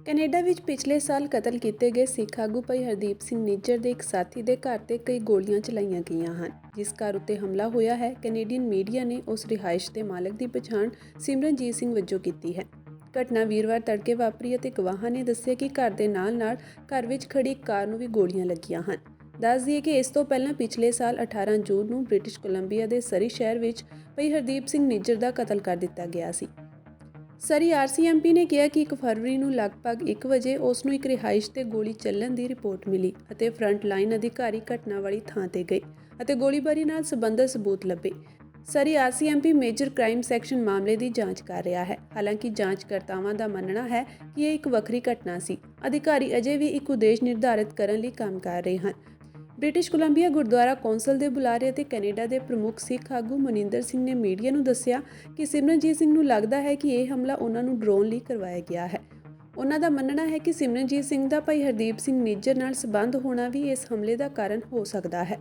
Canada ਵਿੱਚ ਪਿਛਲੇ ਸਾਲ ਕਤਲ ਕੀਤੇ ਗਏ ਸਿੱਖ ਆਗੂ ਭਾਈ ਹਰਦੀਪ ਸਿੰਘ ਨਿੱਜਰ ਦੇ ਇੱਕ ਸਾਥੀ ਦੇ ਘਰ ਤੇ ਕਈ ਗੋਲੀਆਂ ਚਲਾਈਆਂ ਗਈਆਂ ਹਨ। ਜਿਸ ਘਰ ਉੱਤੇ ਹਮਲਾ ਹੋਇਆ ਹੈ, ਕੈਨੇਡੀਅਨ ਮੀਡੀਆ ਨੇ ਉਸ ਰਿਹਾਇਸ਼ ਦੇ ਮਾਲਕ ਦੀ ਪਛਾਣ ਸਿਮਰਨਜੀਤ ਸਿੰਘ ਵਜੋਂ ਕੀਤੀ ਹੈ। ਘਟਨਾ ਵੀਰਵਾਰ ਤੜਕੇ ਵਾਪਰੀ ਅਤੇ ਗਵਾਹਾਂ ਨੇ ਦੱਸਿਆ ਕਿ ਘਰ ਦੇ ਨਾਲ-ਨਾਲ ਘਰ ਵਿੱਚ ਖੜੀ ਇੱਕ ਕਾਰ ਨੂੰ ਵੀ ਗੋਲੀਆਂ ਲੱਗੀਆਂ ਹਨ। ਦੱਸ ਦਈਏ ਕਿ ਇਸ ਤੋਂ ਪਹਿਲਾਂ ਪਿਛਲੇ ਸਾਲ 18 ਜੂਨ ਨੂੰ ਬ੍ਰਿਟਿਸ਼ ਕੋਲੰਬੀਆ ਦੇ ਸਰੀ ਸ਼ਹਿਰ ਵਿੱਚ ਭਾਈ ਹਰਦੀਪ ਸਿੰਘ ਨਿੱਜਰ ਦਾ ਕਤਲ ਕਰ ਦਿੱਤਾ ਗਿਆ ਸੀ। ਸਰੀ RCMP ਨੇ ਕਿਹਾ ਕਿ 1 ਫਰਵਰੀ ਨੂੰ ਲਗਭਗ 1 ਵਜੇ ਉਸ ਨੂੰ ਇੱਕ ਰਿਹਾਇਸ਼ ਤੇ ਗੋਲੀ ਚੱਲਣ ਦੀ ਰਿਪੋਰਟ ਮਿਲੀ ਅਤੇ ਫਰੰਟ ਲਾਈਨ ਅਧਿਕਾਰੀ ਘਟਨਾ ਵਾਲੀ ਥਾਂ ਤੇ ਗਏ ਅਤੇ ਗੋਲੀਬਾਰੀ ਨਾਲ ਸੰਬੰਧਿਤ ਸਬੂਤ ਲੱਭੇ। ਸਰੀ RCMP ਮੇਜਰ ਕ੍ਰਾਈਮ ਸੈਕਸ਼ਨ ਮਾਮਲੇ ਦੀ ਜਾਂਚ ਕਰ ਰਿਹਾ ਹੈ। ਹਾਲਾਂਕਿ ਜਾਂਚਕਰਤਾਵਾਂ ਦਾ ਮੰਨਣਾ ਹੈ ਕਿ ਇਹ ਇੱਕ ਵੱਖਰੀ ਘਟਨਾ ਸੀ। ਅਧਿਕਾਰੀ ਅਜੇ ਵੀ ਇੱਕ ਉਦੇਸ਼ ਨਿਰਧਾਰਿਤ ਕਰਨ ਲਈ ਕੰਮ ਕਰ ਰਹੇ ਹਨ। ਬ੍ਰਿਟਿਸ਼ ਕੋਲੰਬੀਆ ਗੁਰਦੁਆਰਾ ਕੌਂਸਲ ਦੇ ਬੁਲਾਰੇ ਅਤੇ ਕੈਨੇਡਾ ਦੇ ਪ੍ਰਮੁੱਖ ਸਿੱਖ ਆਗੂ ਮਨਿੰਦਰ ਸਿੰਘ ਨੇ ਮੀਡੀਆ ਨੂੰ ਦੱਸਿਆ ਕਿ ਸਿਮਰਨਜੀਤ ਸਿੰਘ ਨੂੰ ਲੱਗਦਾ ਹੈ ਕਿ ਇਹ ਹਮਲਾ ਉਹਨਾਂ ਨੂੰ ਡਰਾਉਣ ਲਈ ਕਰਵਾਇਆ ਗਿਆ ਹੈ। ਉਹਨਾਂ ਦਾ ਮੰਨਣਾ ਹੈ ਕਿ ਸਿਮਰਨਜੀਤ ਸਿੰਘ ਦਾ ਭਾਈ ਹਰਦੀਪ ਸਿੰਘ ਨਿੱਜਰ ਨਾਲ ਸੰਬੰਧ ਹੋਣਾ ਵੀ ਇਸ ਹਮਲੇ ਦਾ ਕਾਰਨ ਹੋ ਸਕਦਾ ਹੈ।